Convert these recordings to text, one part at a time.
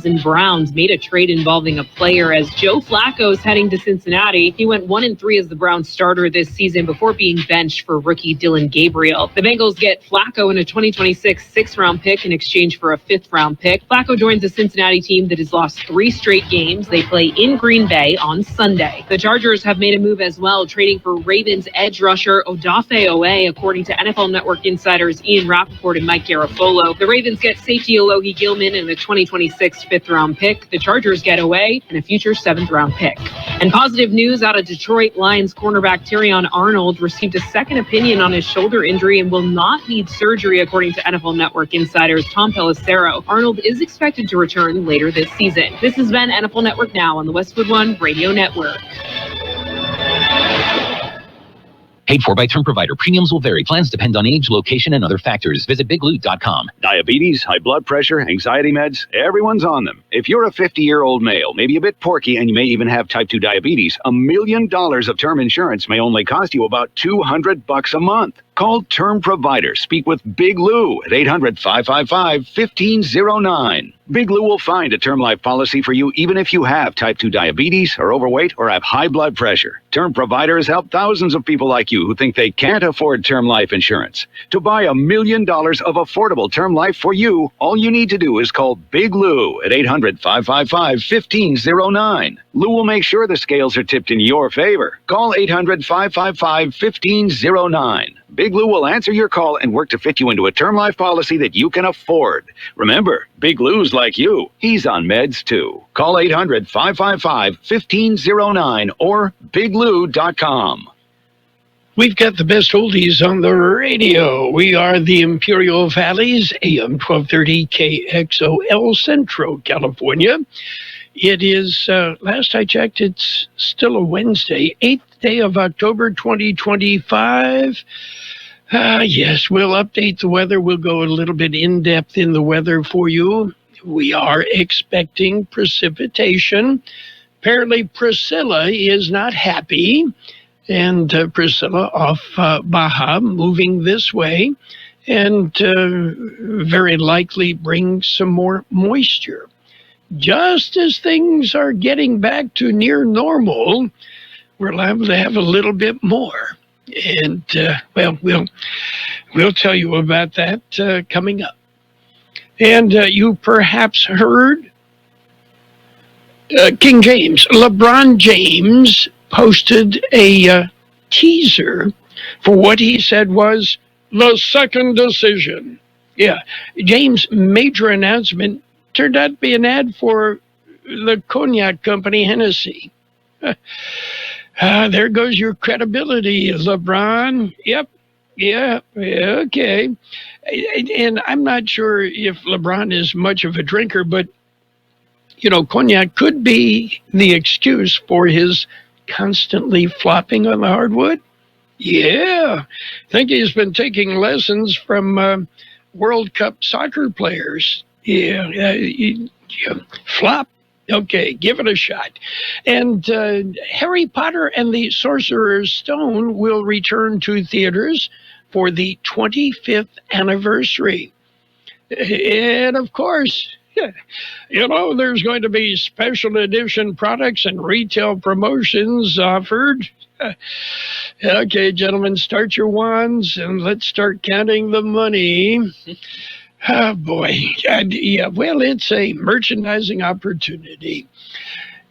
Cleveland Browns made a trade involving a player as Joe Flacco is heading to Cincinnati. He went 1-3 as the Browns starter this season before being benched for rookie Dylan Gabriel. The Bengals get Flacco in a 2026 sixth-round pick in exchange for a fifth-round pick. Flacco joins a Cincinnati team that has lost 3 straight games. They play in Green Bay on Sunday. The Chargers have made a move as well, trading for Ravens edge rusher Odafe Owe, according to NFL Network insiders Ian Rappaport and Mike Garafolo. The Ravens get safety Alohi Gilman in the 2026 fifth-round pick. The Chargers get Owe and a future 7th-round pick. And positive news out of Detroit, Lions cornerback Terrion Arnold received a second opinion on his shoulder injury and will not need surgery, according to NFL Network insiders Tom Pelissero. Arnold is expected to return later this season. This has been NFL Network Now on the Westwood One Radio Network. Paid for by term provider. Premiums will vary. Plans depend on age, location, and other factors. Visit biglou.com. Diabetes, high blood pressure, anxiety meds, everyone's on them. If you're a 50-year-old male, maybe a bit porky, and you may even have type 2 diabetes, $1 million of term insurance may only cost you about $200 a month. Call Term Provider. Speak with Big Lou at 800-555-1509. Big Lou will find a term life policy for you even if you have type 2 diabetes, are overweight, or have high blood pressure. Term Provider has helped thousands of people like you who think they can't afford term life insurance. To buy $1 million of affordable term life for you, all you need to do is call Big Lou at 800-555-1509. Lou will make sure the scales are tipped in your favor. Call 800-555-1509. Big Lou will answer your call and work to fit you into a term life policy that you can afford. Remember, Big Lou's like you. He's on meds, too. Call 800-555-1509 or biglou.com. We've got the best oldies on the radio. We are the Imperial Valley's AM 1230 KXO Centro, California. It is, last I checked, it's still a Wednesday, 8th day of October 2025. Yes, we'll update the weather. We'll go a little bit in-depth in the weather for you. We are expecting precipitation. Apparently, Priscilla is not happy. And Priscilla off Baja, moving this way, and very likely bring some more moisture. Just as things are getting back to near normal, we're liable to have a little bit more. And, well, we'll tell you about that coming up. And you perhaps heard King James, LeBron James, posted a teaser for what he said was the second decision. Yeah, James' major announcement turned out to be an ad for the cognac company Hennessy. There goes your credibility, LeBron. Yep, yeah, okay. And I'm not sure if LeBron is much of a drinker, but, you know, cognac could be the excuse for his constantly flopping on the hardwood? Yeah. I think he's been taking lessons from World Cup soccer players. Yeah. Flop. Okay, give it a shot. And Harry Potter and the Sorcerer's Stone will return to theaters for the 25th anniversary. And of course, you know, there's going to be special edition products and retail promotions offered. Okay, gentlemen, start your wands and let's start counting the money. Oh, boy. Yeah, well, it's a merchandising opportunity.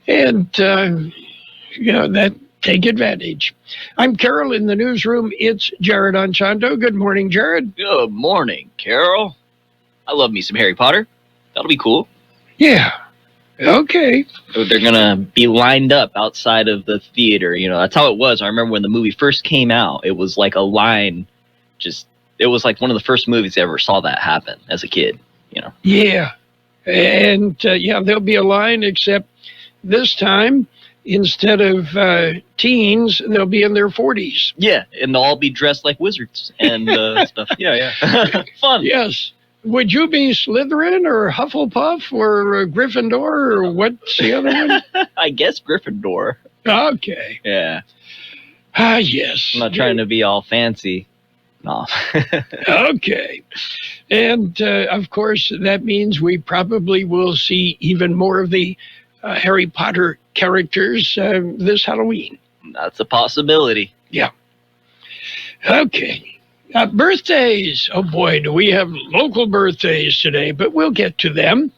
And, you know, that take advantage. I'm Carroll in the newsroom. It's Jared Anchondo. Good morning, Jared. Good morning, Carroll. I love me some Harry Potter. That'll be cool. Yeah. Okay. So they're going to be lined up outside of the theater. You know, that's how it was. I remember when the movie first came out, it was like a line. It was like one of the first movies I ever saw that happen as a kid, you know. Yeah. And, yeah, there'll be a line, except this time, instead of teens, they'll be in their 40s. Yeah, and they'll all be dressed like wizards and stuff. Yeah. Fun. Yes. Would you be Slytherin or Hufflepuff or Gryffindor or what's the other one? I guess Gryffindor. Okay. Yeah. Ah, yes. I'm not trying to be all fancy. No. Okay. And, of course, that means we probably will see even more of the Harry Potter characters this Halloween. That's a possibility. Yeah. Okay. Birthdays. Oh, boy, do we have local birthdays today, but we'll get to them.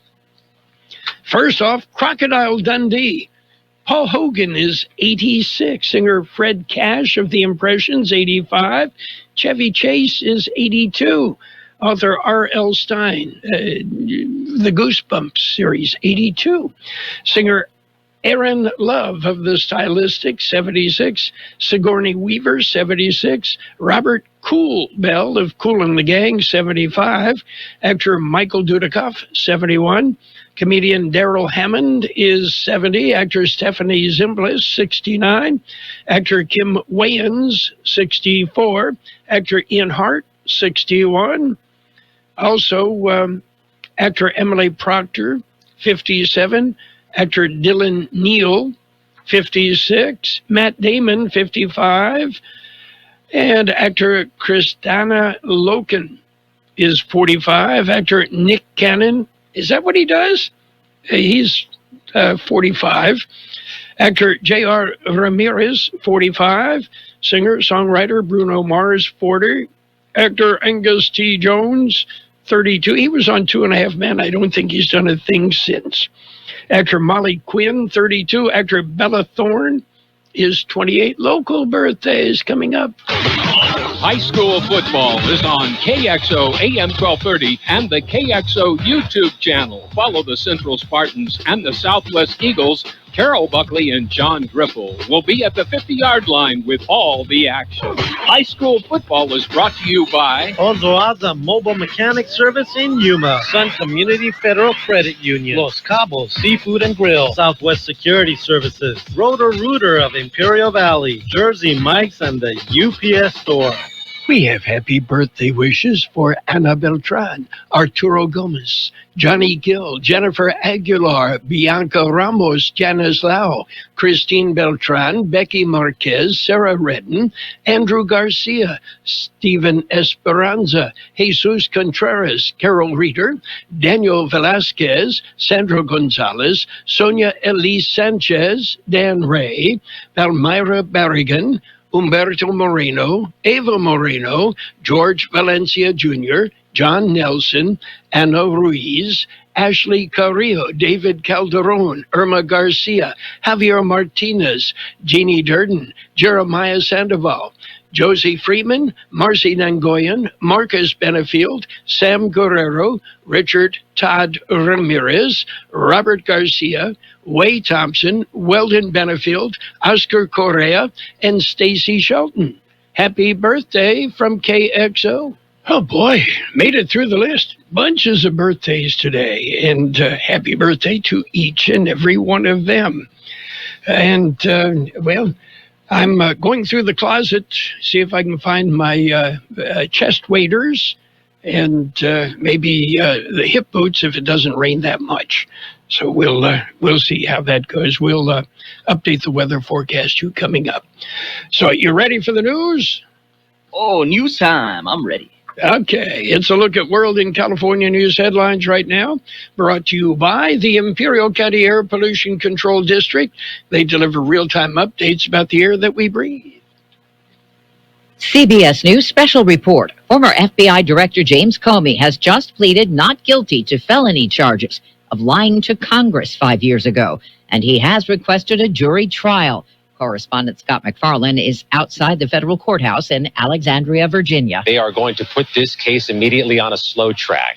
First off, Crocodile Dundee. Paul Hogan is 86. Singer Fred Cash of The Impressions, 85. Chevy Chase is 82. Author R.L. Stine, the Goosebumps series, 82. Singer Aaron Love of The Stylistics, 76. Sigourney Weaver, 76. Robert Kool Bell of Kool and the Gang, 75. Actor Michael Dudikoff, 71. Comedian Daryl Hammond is 70. Actor Stephanie Zimbalist, 69. Actor Kim Wayans, 64. Actor Ian Hart, 61. Also, actor Emily Proctor, 57. Actor Dylan Neal, 56. Matt Damon, 55. And actor Kristana Loken is 45. Actor Nick Cannon, is that what he does? He's 45. Actor J.R. Ramirez, 45. Singer-songwriter Bruno Mars, 40. Actor Angus T. Jones, 32. He was on 2.5 Men. I don't think he's done a thing since. Actor Molly Quinn, 32. Actor Bella Thorne is 28. Local birthdays coming up. High school football is on KXO AM 1230 and the KXO YouTube channel. Follow the Central Spartans and the Southwest Eagles. Carroll, Buckley, and John Gripple will be at the 50-yard line with all the action. High school football is brought to you by Ozoaza Mobile Mechanic Service in Yuma, Sun Community Federal Credit Union, Los Cabos Seafood and Grill, Southwest Security Services, Roto-Rooter of Imperial Valley, Jersey Mike's, and the UPS Store. We have happy birthday wishes for Ana Beltran, Arturo Gomez, Johnny Gill, Jennifer Aguilar, Bianca Ramos, Janice Lau, Christine Beltran, Becky Marquez, Sarah Redden, Andrew Garcia, Stephen Esperanza, Jesus Contreras, Carol Reeder, Daniel Velasquez, Sandro Gonzalez, Sonia Elise Sanchez, Dan Ray, Palmyra Barrigan, Humberto Moreno, Ava Moreno, George Valencia Jr., John Nelson, Anna Ruiz, Ashley Carrillo, David Calderon, Irma Garcia, Javier Martinez, Jeannie Durden, Jeremiah Sandoval, Josie Freeman, Marcy Nangoyan, Marcus Benefield, Sam Guerrero, Richard Todd Ramirez, Robert Garcia, Way Thompson, Weldon Benefield, Oscar Correa, and Stacy Shelton. Happy birthday from KXO. Oh boy, made it through the list. Bunches of birthdays today, and happy birthday to each and every one of them. And, well, I'm going through the closet, see if I can find my chest waders and maybe the hip boots if it doesn't rain that much. So we'll see how that goes. We'll update the weather forecast too coming up. So you ready for the news? Oh, news time. I'm ready. Okay, it's a look at World in California news headlines right now, brought to you by the Imperial County Air Pollution Control District. They deliver real-time updates about the air that we breathe. CBS News special report. Former FBI Director James Comey has just pleaded not guilty to felony charges of lying to Congress 5 years ago, and he has requested a jury trial. Correspondent Scott McFarlane is outside the federal courthouse in Alexandria, Virginia. They are going to put this case immediately on a slow track.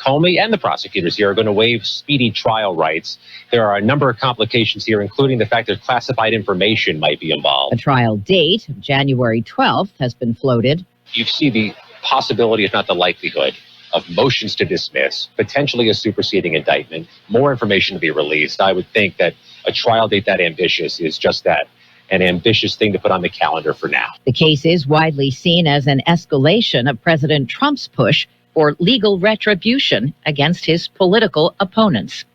Comey and the prosecutors here are going to waive speedy trial rights. There are a number of complications here, including the fact that classified information might be involved. A trial date of January 12th has been floated. You see the possibility, if not the likelihood, of motions to dismiss, potentially a superseding indictment, more information to be released. I would think that a trial date that ambitious is just that, an ambitious thing to put on the calendar for now. The case is widely seen as an escalation of President Trump's push for legal retribution against his political opponents.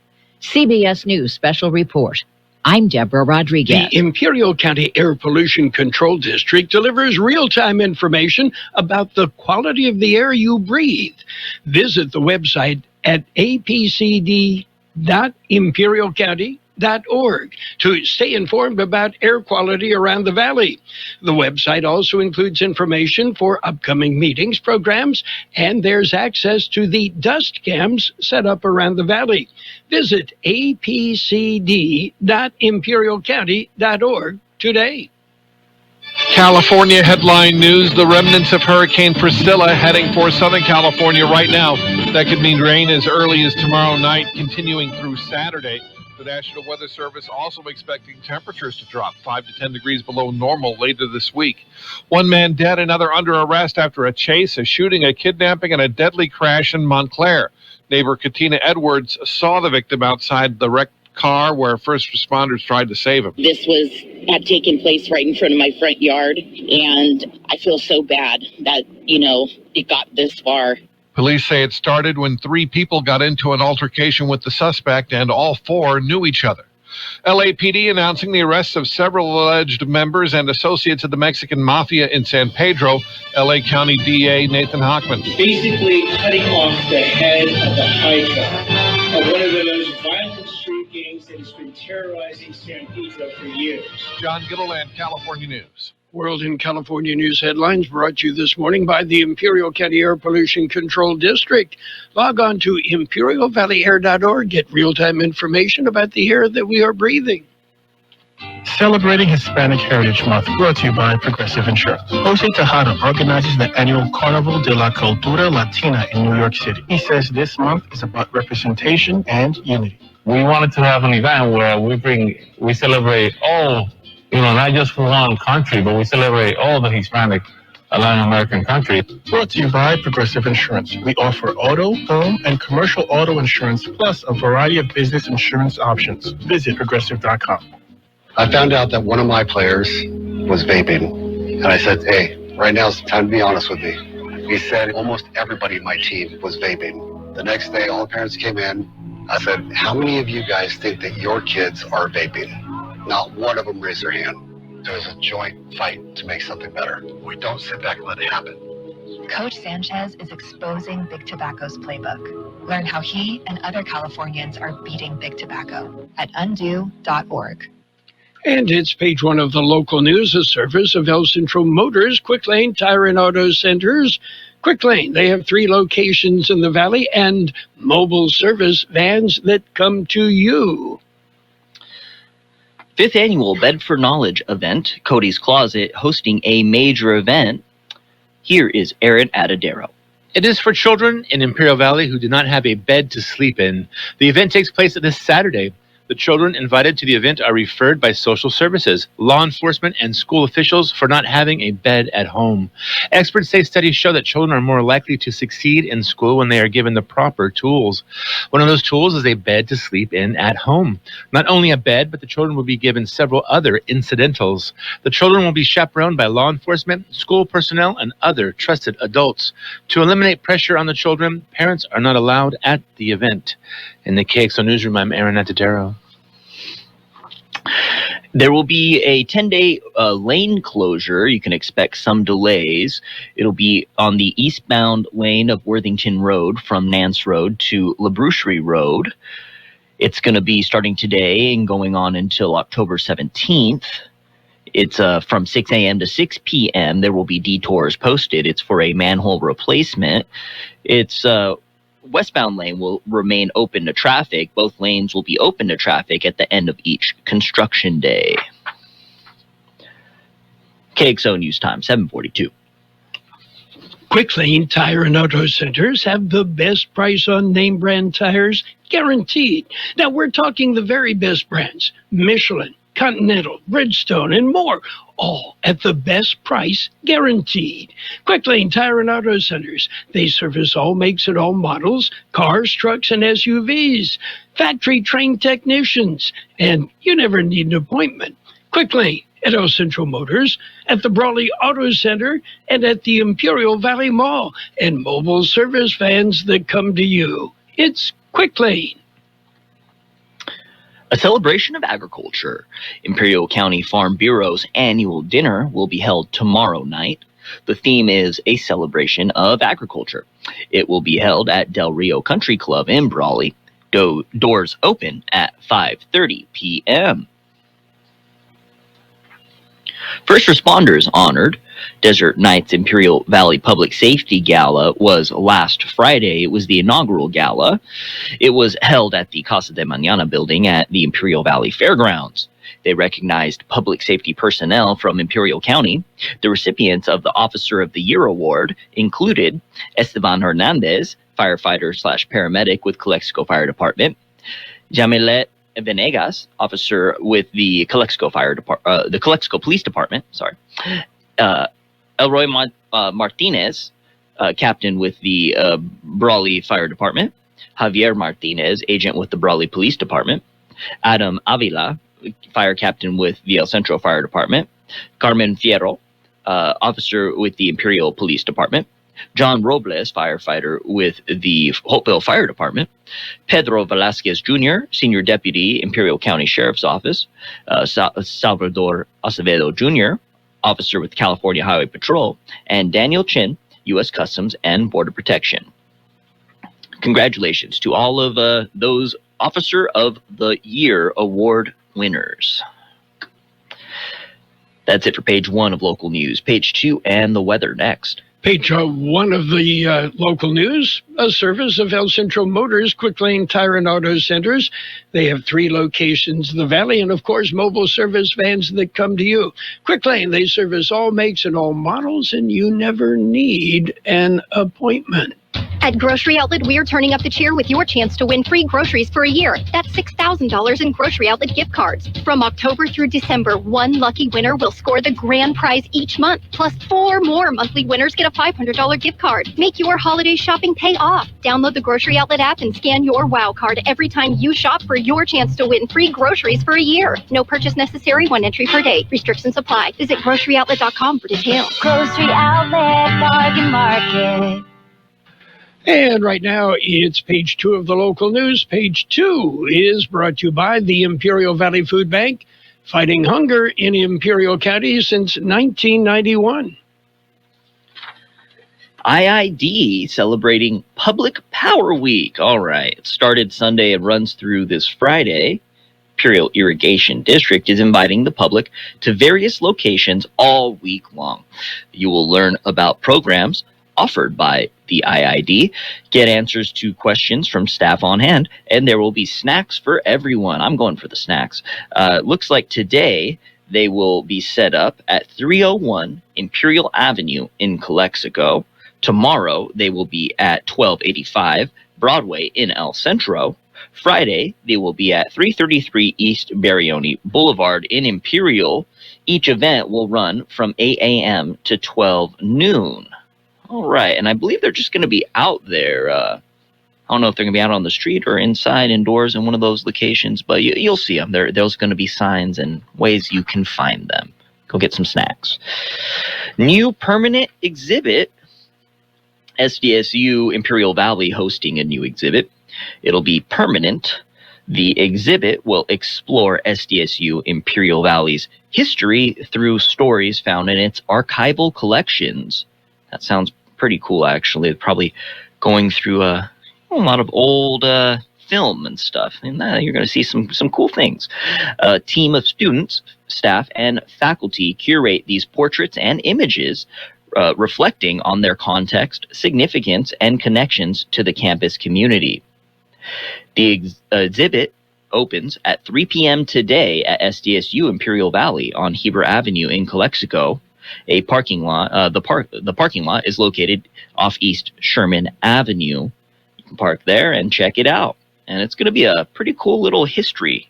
CBS News special report. I'm Deborah Rodriguez. The Imperial County Air Pollution Control District delivers real-time information about the quality of the air you breathe. Visit the website at apcd.imperialcounty.org to stay informed about air quality around the valley. The website also includes information for upcoming meetings, programs, and there's access to the dust cams set up around the valley. Visit apcd.imperialcounty.org today. California headline news, the remnants of Hurricane Priscilla heading for Southern California right now. That could mean rain as early as tomorrow night, continuing through Saturday. The National Weather Service also expecting temperatures to drop 5 to 10 degrees below normal later this week. One man dead, another under arrest after a chase, a shooting, a kidnapping, and a deadly crash in Montclair. Neighbor Katina Edwards saw the victim outside the wrecked car where first responders tried to save him. This had taken place right in front of my front yard, and I feel so bad that, it got this far. Police say it started when 3 people got into an altercation with the suspect, and all 4 knew each other. LAPD announcing the arrests of several alleged members and associates of the Mexican Mafia in San Pedro. LA County DA Nathan Hochman. Basically cutting off the head of the Hydra, of one of the most violent street gangs that has been terrorizing San Pedro for years. John Gilliland, California News. World in California news headlines brought to you this morning by the Imperial County Air Pollution Control District. Log on to imperialvalleyair.org. Get real-time information about the air that we are breathing. Celebrating Hispanic Heritage Month, brought to you by Progressive Insurance. Jose Tejada organizes the annual Carnival de la Cultura Latina in New York City. He says this month is about representation and unity. We wanted to have an event where we celebrate all, not just for one country, but we celebrate all the Hispanic Latin American countries. Brought to you by Progressive Insurance. We offer auto, home, and commercial auto insurance, plus a variety of business insurance options. Visit progressive.com. I found out that one of my players was vaping, and I said, hey, right now it's time to be honest with me. He said almost everybody in my team was vaping. The next day, all the parents came in. I said, how many of you guys think that your kids are vaping? Not one of them raised their hand. There's a joint fight to make something better. We don't sit back and let it happen. Coach Sanchez is exposing Big Tobacco's playbook. Learn how he and other Californians are beating Big Tobacco at undo.org. And it's page 1 of the local news, a service of El Centro Motors, Quick Lane Tire and Auto Centers. Quick Lane, they have 3 locations in the valley and mobile service vans that come to you. 5th annual Bed for Knowledge event, Cody's Closet, hosting a major event. Here is Aaron Adadero. It is for children in Imperial Valley who do not have a bed to sleep in. The event takes place this Saturday. The children invited to the event are referred by social services, law enforcement, and school officials for not having a bed at home. Experts say studies show that children are more likely to succeed in school when they are given the proper tools. One of those tools is a bed to sleep in at home. Not only a bed, but the children will be given several other incidentals. The children will be chaperoned by law enforcement, school personnel, and other trusted adults. To eliminate pressure on the children, parents are not allowed at the event. In the KXO newsroom, I'm Aaron Atadero. There will be a 10-day lane closure. You can expect some delays. It'll be on the eastbound lane of Worthington Road from Nance Road to LaBrucherie Road. It's going to be starting today and going on until October 17th. It's from 6 a.m. to 6 p.m. There will be detours posted. It's for a manhole replacement. It's westbound lane will remain open to traffic. Both lanes will be open to traffic at the end of each construction day. KXO News Time, 7:42. Quick Lane Tire and Auto Centers have the best price on name brand tires, guaranteed. Now we're talking the very best brands: Michelin, Continental, Bridgestone, and more, all at the best price, guaranteed. Quick Lane Tire and Auto Centers. They service all makes and all models, cars, trucks, and SUVs. Factory-trained technicians, and you never need an appointment. Quick Lane at El Centro Motors, at the Brawley Auto Center, and at the Imperial Valley Mall, and mobile service vans that come to you. It's Quick Lane. A celebration of agriculture. Imperial County Farm Bureau's annual dinner will be held tomorrow night. The theme is a celebration of agriculture. It will be held at Del Rio Country Club in Brawley. Doors open at 5:30 p.m. First responders honored. Desert Nights Imperial Valley Public Safety Gala was last Friday. It was the inaugural gala. It was held at the Casa de Mañana building at the Imperial Valley Fairgrounds. They recognized public safety personnel from Imperial County. The recipients of the Officer of the Year Award included Esteban Hernandez, firefighter/paramedic with Calexico Fire Department; Jamilet Venegas, officer with the Calexico Police Department. Elroy Martinez, captain with the Brawley Fire Department; Javier Martinez, agent with the Brawley Police Department; Adam Avila, fire captain with the El Centro Fire Department; Carmen Fierro, officer with the Imperial Police Department; John Robles, firefighter with the Hopeville Fire Department; Pedro Velasquez Jr., Senior Deputy, Imperial County Sheriff's Office; Salvador Acevedo Jr., officer with California Highway Patrol; and Daniel Chin, U.S. Customs and Border Protection. Congratulations to all of those Officer of the Year Award winners. That's it for page 1 of local news. Page 2 and the weather next. Page 1 of the local news, a service of El Centro Motors Quick Lane Tire and Auto Centers. They have 3 locations in the valley and, of course, mobile service vans that come to you. Quick Lane, they service all makes and all models, and you never need an appointment. At Grocery Outlet, we're turning up the cheer with your chance to win free groceries for a year. That's $6,000 in Grocery Outlet gift cards. From October through December, one lucky winner will score the grand prize each month. Plus 4 more monthly winners get a $500 gift card. Make your holiday shopping pay off. Download the Grocery Outlet app and scan your WOW card every time you shop for your chance to win free groceries for a year. No purchase necessary, 1 entry per day. Restrictions apply. Visit GroceryOutlet.com for details. Grocery Outlet Bargain Market. And right now, it's page 2 of the local news. Page 2 is brought to you by the Imperial Valley Food Bank, fighting hunger in Imperial County since 1991. IID celebrating Public Power Week. All right. It started Sunday and runs through this Friday. Imperial Irrigation District is inviting the public to various locations all week long. You will learn about programs offered by the IID, get answers to questions from staff on hand, and there will be snacks for everyone. I'm going for the snacks. Looks like today they will be set up at 301 Imperial Avenue in Calexico. Tomorrow they will be at 1285 Broadway in El Centro. Friday they will be at 333 East Barione Boulevard in Imperial. Each event will run from 8 a.m. to 12 noon. All right, and I believe they're just going to be out there. I don't know if they're going to be out on the street or inside, indoors in one of those locations, but you'll see them. There's going to be signs and ways you can find them. Go get some snacks. New permanent exhibit. SDSU Imperial Valley hosting a new exhibit. It'll be permanent. The exhibit will explore SDSU Imperial Valley's history through stories found in its archival collections. That sounds pretty cool, actually. Probably going through a lot of old film and stuff. And you're going to see some cool things. A team of students, staff, and faculty curate these portraits and images reflecting on their context, significance, and connections to the campus community. The exhibit opens at 3 p.m. today at SDSU Imperial Valley on Heber Avenue in Calexico. A parking lot. The parking lot is located off East Sherman Avenue. You can park there and check it out, and it's going to be a pretty cool little history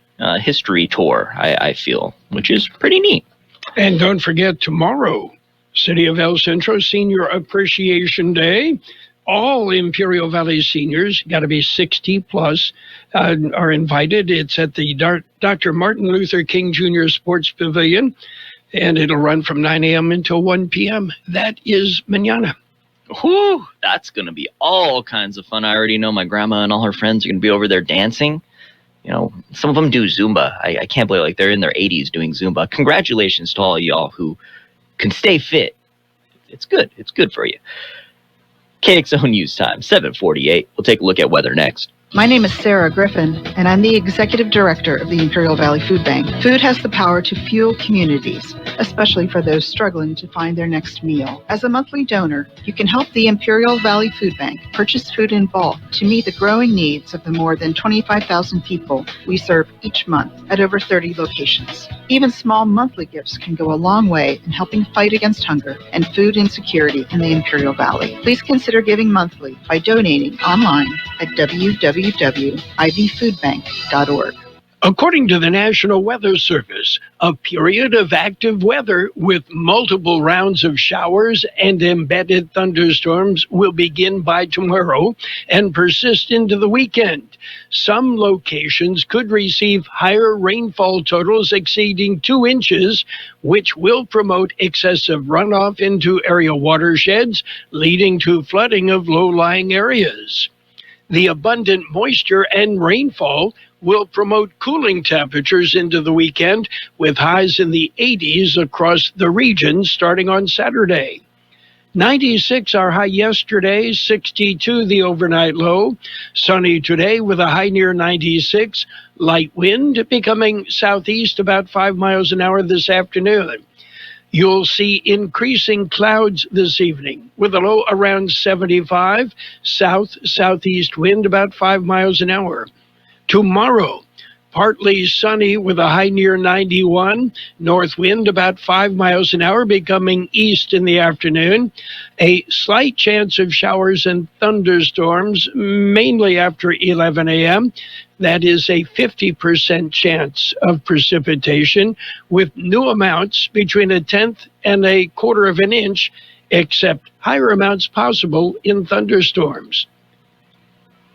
tour. I feel, which is pretty neat. And don't forget tomorrow, City of El Centro Senior Appreciation Day. All Imperial Valley seniors, got to be 60 plus, are invited. It's at the Dr. Martin Luther King Jr. Sports Pavilion. And it'll run from 9 a.m. until 1 p.m. That is mañana. Whew, that's going to be all kinds of fun. I already know my grandma and all her friends are going to be over there dancing. some of them do Zumba. I can't believe they're in their 80s doing Zumba. Congratulations to all y'all who can stay fit. It's good. It's good for you. KXO News Time, 7:48. We'll take a look at weather next. My name is Sarah Griffin, and I'm the Executive Director of the Imperial Valley Food Bank. Food has the power to fuel communities, especially for those struggling to find their next meal. As a monthly donor, you can help the Imperial Valley Food Bank purchase food in bulk to meet the growing needs of the more than 25,000 people we serve each month at over 30 locations. Even small monthly gifts can go a long way in helping fight against hunger and food insecurity in the Imperial Valley. Please consider giving monthly by donating online at www.ivfoodbank.org. According to the National Weather Service, a period of active weather with multiple rounds of showers and embedded thunderstorms will begin by tomorrow and persist into the weekend. Some locations could receive higher rainfall totals exceeding 2 inches, which will promote excessive runoff into area watersheds, leading to flooding of low-lying areas. The abundant moisture and rainfall will promote cooling temperatures into the weekend, with highs in the 80s across the region starting on Saturday. 96 our high yesterday, 62 the overnight low. Sunny today with a high near 96. Light wind becoming southeast about 5 miles an hour this afternoon. You'll see increasing clouds this evening with a low around 75, southeast wind about 5 miles an hour. Tomorrow, partly sunny with a high near 91, north wind about 5 miles an hour becoming east in the afternoon. A slight chance of showers and thunderstorms, mainly after 11 a.m. That is a 50% chance of precipitation, with new amounts between 1/10 and 1/4 of an inch, except higher amounts possible in thunderstorms.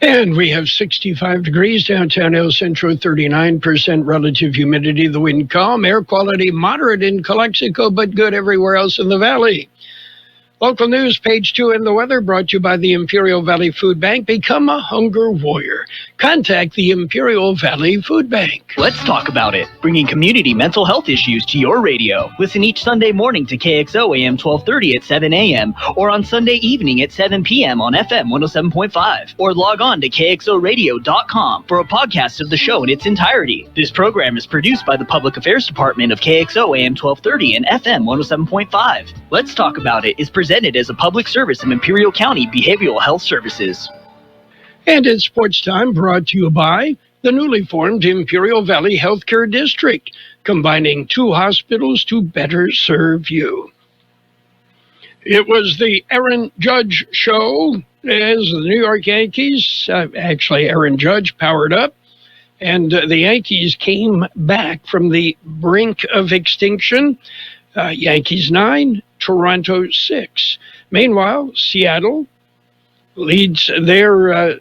And we have 65 degrees downtown El Centro, 39% relative humidity, the wind calm, air quality moderate in Calexico, but good everywhere else in the valley. Local news, page 2 in the weather, brought to you by the Imperial Valley Food Bank. Become a hunger warrior. Contact the Imperial Valley Food Bank. Let's talk about it. Bringing community mental health issues to your radio. Listen each Sunday morning to KXO AM 1230 at 7 a.m. or on Sunday evening at 7 p.m. on FM 107.5. Or log on to KXORadio.com for a podcast of the show in its entirety. This program is produced by the Public Affairs Department of KXO AM 1230 and FM 107.5. Let's Talk About It is presented as a public service of Imperial County Behavioral Health Services. And it's sports time, brought to you by the newly formed Imperial Valley Healthcare District, combining 2 hospitals to better serve you. It was the Aaron Judge show as the New York Yankees, actually Aaron Judge powered up, and the Yankees came back from the brink of extinction. Yankees 9, Toronto 6. Meanwhile, Seattle leads their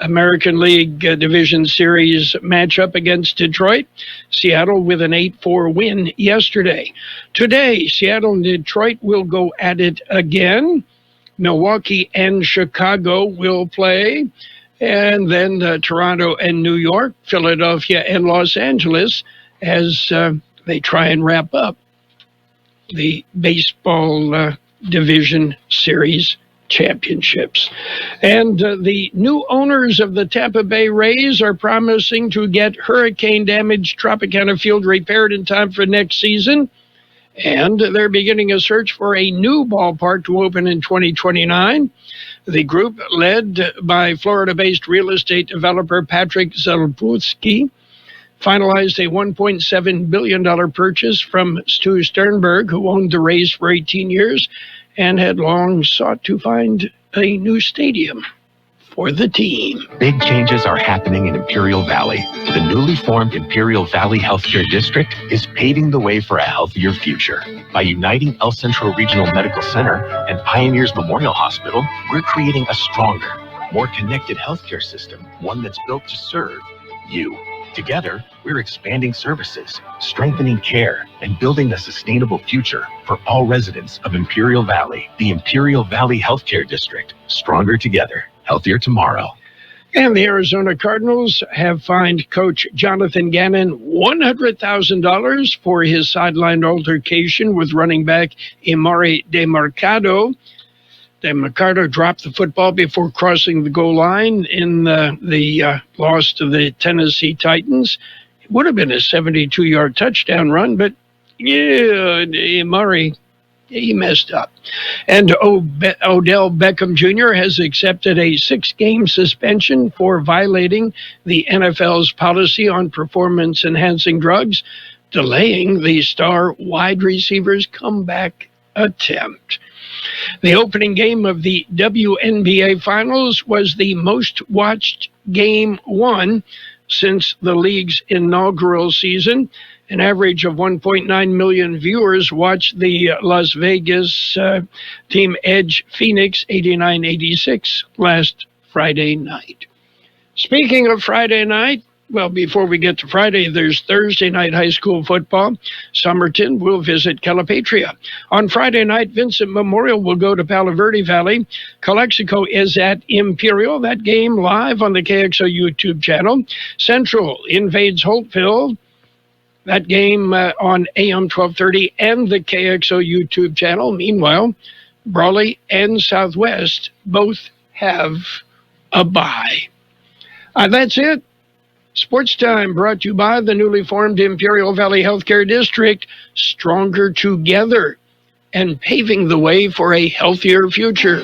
American League Division Series matchup against Detroit. Seattle with an 8-4 win yesterday. Today, Seattle and Detroit will go at it again. Milwaukee and Chicago will play. And then Toronto and New York, Philadelphia and Los Angeles as they try and wrap up the baseball division series championships. And the new owners of the Tampa Bay Rays are promising to get hurricane-damaged Tropicana Field repaired in time for next season. And they're beginning a search for a new ballpark to open in 2029. The group, led by Florida-based real estate developer Patrick Zelpulski, finalized a $1.7 billion purchase from Stu Sternberg, who owned the Rays for 18 years and had long sought to find a new stadium for the team. Big changes are happening in Imperial Valley. The newly formed Imperial Valley Healthcare District is paving the way for a healthier future. By uniting El Centro Regional Medical Center and Pioneers Memorial Hospital, we're creating a stronger, more connected healthcare system, one that's built to serve you. Together, we're expanding services, strengthening care, and building a sustainable future for all residents of Imperial Valley. The Imperial Valley Healthcare District. Stronger together, healthier tomorrow. And the Arizona Cardinals have fined coach Jonathan Gannon $100,000 for his sideline altercation with running back Emari Demercado. Demercado dropped the football before crossing the goal line in the loss to the Tennessee Titans. It would have been a 72-yard touchdown run, but yeah, Emari, he messed up. And Odell Beckham Jr. has accepted a 6-game suspension for violating the NFL's policy on performance-enhancing drugs, delaying the star wide receiver's comeback attempt. The opening game of the WNBA Finals was the most-watched Game 1 since the league's inaugural season. An average of 1.9 million viewers watched the Las Vegas team edge Phoenix 89-86 last Friday night. Speaking of Friday night, well, before we get to Friday, there's Thursday night high school football. Somerton will visit Calipatria. On Friday night, Vincent Memorial will go to Palo Verde Valley. Calexico is at Imperial. That game live on the KXO YouTube channel. Central invades Holtville. That game on AM 1230 and the KXO YouTube channel. Meanwhile, Brawley and Southwest both have a bye. That's it. Sports Time brought to you by the newly formed Imperial Valley Healthcare District, stronger together and paving the way for a healthier future.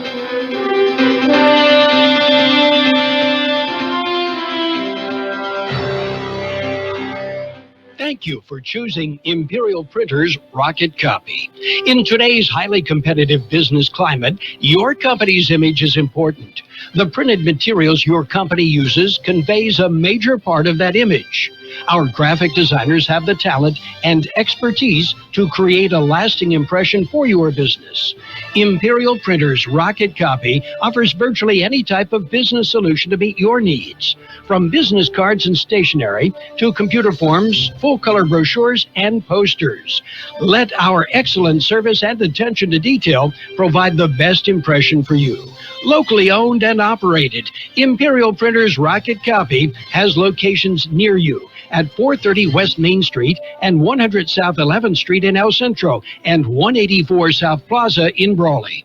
Thank you for choosing Imperial Printer's Rocket Copy. In today's highly competitive business climate, your company's image is important. The printed materials your company uses conveys a major part of that image. Our graphic designers have the talent and expertise to create a lasting impression for your business. Imperial Printer's Rocket Copy offers virtually any type of business solution to meet your needs, from business cards and stationery to computer forms, full-color brochures, and posters. Let our excellent service and attention to detail provide the best impression for you. Locally owned and operated, Imperial Printer's Rocket Copy has locations near you at 430 West Main Street and 100 South 11th Street in El Centro and 184 South Plaza in Brawley.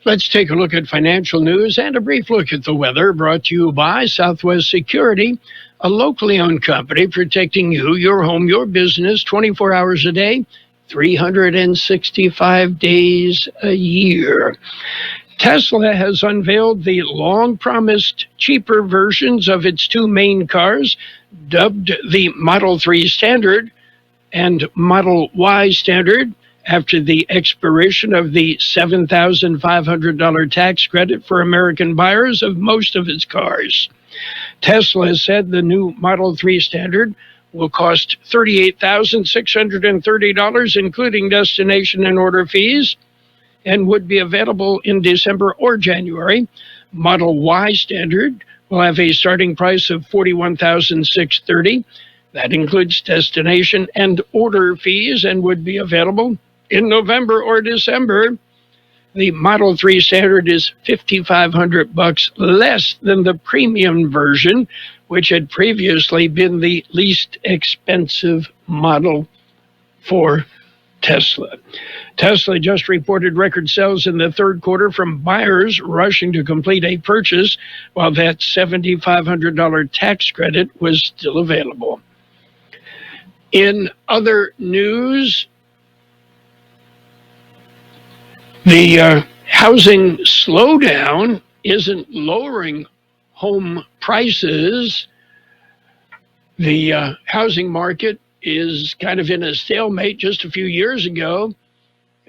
Let's take a look at financial news and a brief look at the weather, brought to you by Southwest Security, a locally owned company protecting you, your home, your business 24 hours a day, 365 days a year. Tesla has unveiled the long-promised cheaper versions of its two main cars, dubbed the Model 3 Standard and Model Y Standard, after the expiration of the $7,500 tax credit for American buyers of most of its cars. Tesla said the new Model 3 Standard will cost $38,630, including destination and order fees, and would be available in December or January. Model Y Standard will have a starting price of $41,630. That includes destination and order fees and would be available in November or December. The Model 3 Standard is $5,500 less than the premium version, which had previously been the least expensive model for Tesla. Tesla just reported record sales in the third quarter from buyers rushing to complete a purchase, while that $7,500 tax credit was still available. In other news, the housing slowdown isn't lowering home prices. The housing market is kind of in a stalemate. Just a few years ago,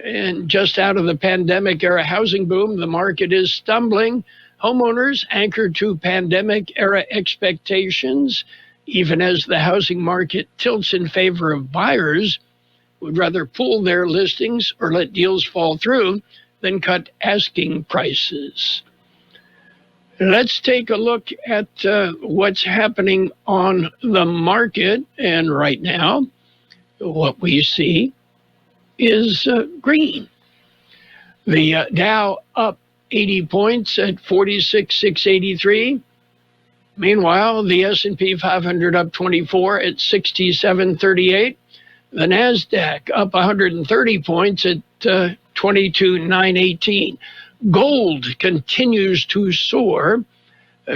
and just out of the pandemic era housing boom, the market is stumbling. Homeowners, anchored to pandemic era expectations, even as the housing market tilts in favor of buyers, would rather pull their listings or let deals fall through than cut asking prices. Let's take a look at what's happening on the market. And right now, what we see is green. The Dow up 80 points at 46,683. Meanwhile, the S&P 500 up 24 at 6738. The NASDAQ up 130 points at 22,918. Gold continues to soar.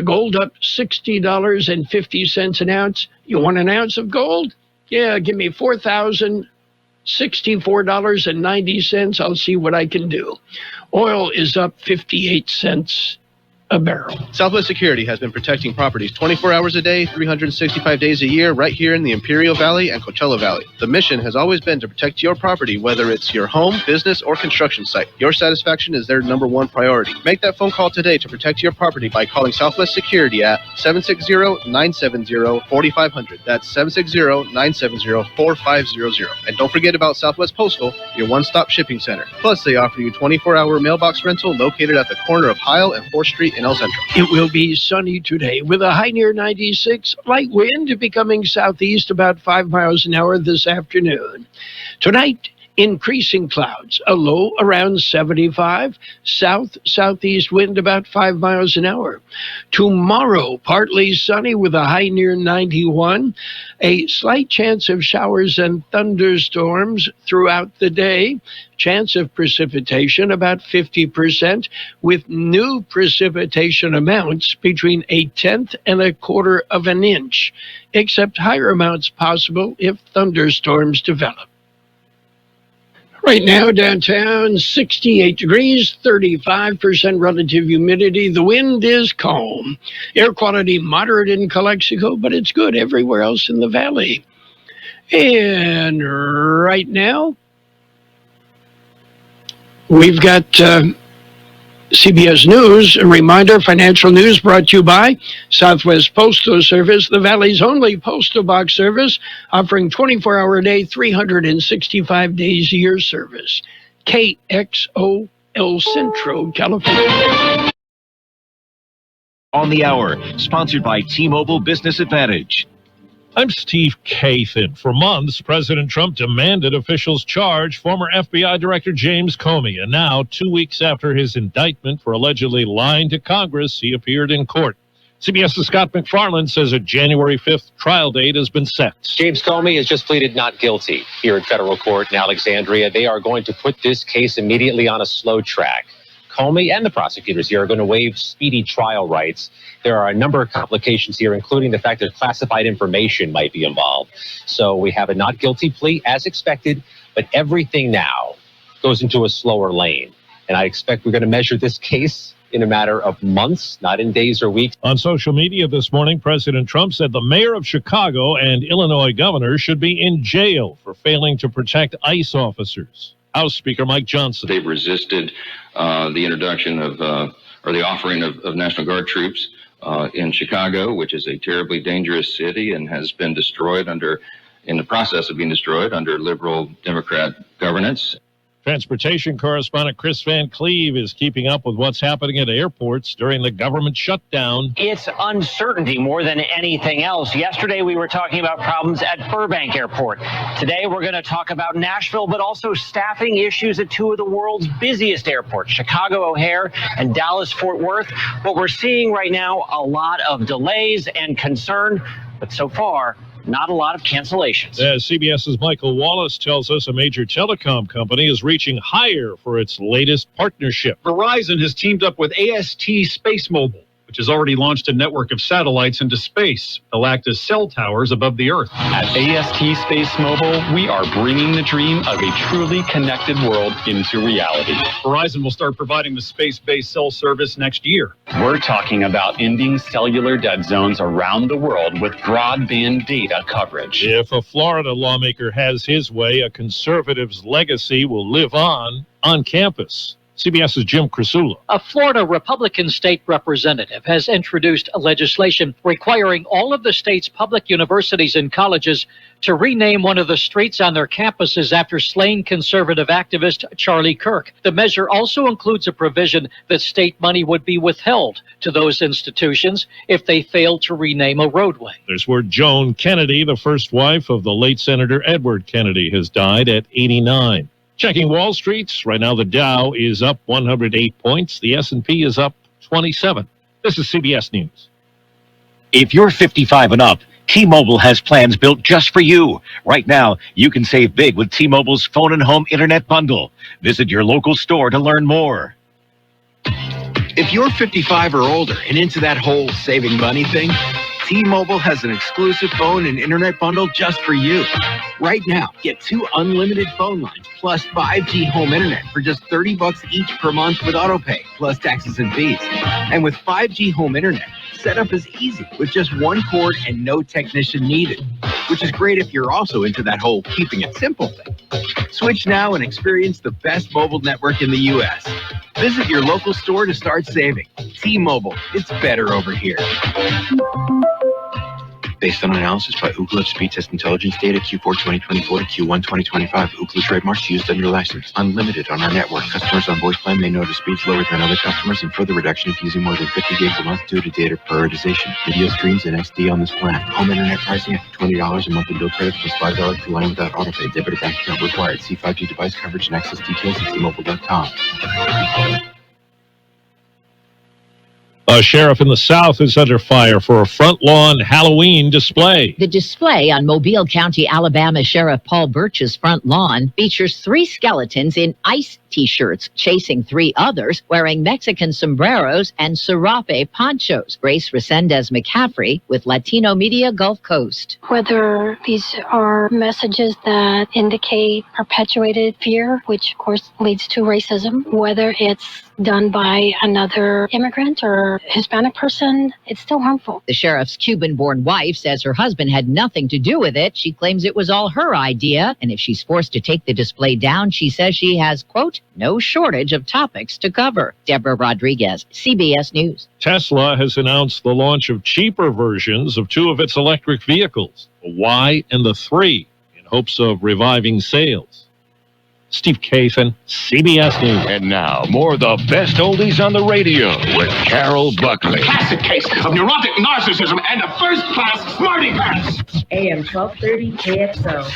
Gold up $60.50 an ounce. You want an ounce of gold? Yeah, give me $4,064.90. I'll see what I can do. Oil is up 58 cents a barrel. Southwest Security has been protecting properties 24 hours a day, 365 days a year, right here in the Imperial Valley and Coachella Valley. The mission has always been to protect your property, whether it's your home, business, or construction site. Your satisfaction is their #1 priority. Make that phone call today to protect your property by calling Southwest Security at 760-970-4500. That's 760-970-4500. And don't forget about Southwest Postal, your one-stop shipping center. Plus, they offer you 24-hour mailbox rental located at the corner of Heil and 4th Street in El Centro. It will be sunny today with a high near 96, light wind becoming southeast about 5 miles an hour this afternoon. Tonight, increasing clouds, a low around 75, south-southeast wind about 5 miles an hour. Tomorrow, partly sunny with a high near 91, a slight chance of showers and thunderstorms throughout the day. Chance of precipitation about 50%, with new precipitation amounts between 1/10 and 1/4 of an inch, except higher amounts possible if thunderstorms develop. Right now, downtown, 68 degrees, 35% relative humidity. The wind is calm. Air quality moderate in Calexico, but it's good everywhere else in the valley. And right now, we've got CBS News. A reminder, financial news brought to you by Southwest Postal Service, the Valley's only postal box service, offering 24-hour-a-day, 365 days a year service. KXO El Centro, California. On the Hour, sponsored by T-Mobile Business Advantage. I'm Steve Kathan. For months, President Trump demanded officials charge former FBI Director James Comey, and now, 2 weeks after his indictment for allegedly lying to Congress, he appeared in court. CBS's Scott McFarland says a January 5th trial date has been set. James Comey has just pleaded not guilty here in federal court in Alexandria. They are going to put this case immediately on a slow track. Comey and the prosecutors here are going to waive speedy trial rights. There are a number of complications here, including the fact that classified information might be involved. So we have a not guilty plea as expected, but everything now goes into a slower lane. And I expect we're going to measure this case in a matter of months, not in days or weeks. On social media this morning, President Trump said the mayor of Chicago and Illinois governor should be in jail for failing to protect ICE officers. House Speaker Mike Johnson. They've resisted the introduction of, or the offering of National Guard troops in Chicago, which is a terribly dangerous city and has been destroyed in the process of being destroyed under liberal Democrat governance. Transportation correspondent Chris Van Cleve is keeping up with what's happening at airports during the government shutdown. It's uncertainty more than anything else. Yesterday, we were talking about problems at Burbank Airport. Today, we're going to talk about Nashville, but also staffing issues at two of the world's busiest airports, Chicago O'Hare and Dallas Fort Worth. What we're seeing right now, a lot of delays and concern, but so far, not a lot of cancellations. As CBS's Michael Wallace tells us, a major telecom company is reaching higher for its latest partnership. Verizon has teamed up with AST Space Mobile, which has already launched a network of satellites into space. They'll act as cell towers above the Earth. At AST Space Mobile, we are bringing the dream of a truly connected world into reality. Verizon will start providing the space-based cell service next year. We're talking about ending cellular dead zones around the world with broadband data coverage. If a Florida lawmaker has his way, a conservative's legacy will live on campus. CBS's Jim Crisula. A Florida Republican state representative has introduced legislation requiring all of the state's public universities and colleges to rename one of the streets on their campuses after slain conservative activist Charlie Kirk. The measure also includes a provision that state money would be withheld to those institutions if they failed to rename a roadway. There's word Joan Kennedy, the first wife of the late Senator Edward Kennedy, has died at 89. Checking Wall Street, right now the Dow is up 108 points. The S&P is up 27. This is CBS News. If you're 55 and up, T-Mobile has plans built just for you. Right now, you can save big with T-Mobile's phone and home internet bundle. Visit your local store to learn more. If you're 55 or older and into that whole saving money thing, T-Mobile has an exclusive phone and internet bundle just for you. Right now, get 2 unlimited phone lines plus 5G home internet for just $30 each per month with autopay, plus taxes and fees. And with 5G home internet, setup is easy with just 1 cord and no technician needed, which is great if you're also into that whole keeping it simple thing. Switch now and experience the best mobile network in the U.S. Visit your local store to start saving. T-Mobile, it's better over here. Based on analysis by Ookla of speed test intelligence data Q4 2024 to Q1 2025, Ookla trademarks used under license, unlimited on our network. Customers on voice plan may notice speeds lower than other customers and further reduction if using more than 50 gigs a month due to data prioritization. Video streams and SD on this plan. Home internet pricing after $20 a month in bill credits plus $5 per line without autopay. Debit or bank account required. See 5G device coverage and access details at tmobile.com. A sheriff in the South is under fire for a front lawn Halloween display. The display on Mobile County, Alabama Sheriff Paul Birch's front lawn features 3 skeletons in ice T-shirts chasing 3 others wearing Mexican sombreros and serape ponchos. Grace Resendez McCaffrey with Latino Media Gulf Coast. Whether these are messages that indicate perpetuated fear, which of course leads to racism, whether it's done by another immigrant or Hispanic person, it's still harmful. The sheriff's Cuban-born wife says her husband had nothing to do with it. She claims it was all her idea, and if she's forced to take the display down, she says she has, quote, no shortage of topics to cover. Deborah Rodriguez, CBS News. Tesla has announced the launch of cheaper versions of 2 of its electric vehicles, the Y and the 3, in hopes of reviving sales. Steve Kathan, CBS News. And now, more of the best oldies on the radio with Carroll Buckley. Classic case of neurotic narcissism and a first-class smarty pants. AM 1230 KXO.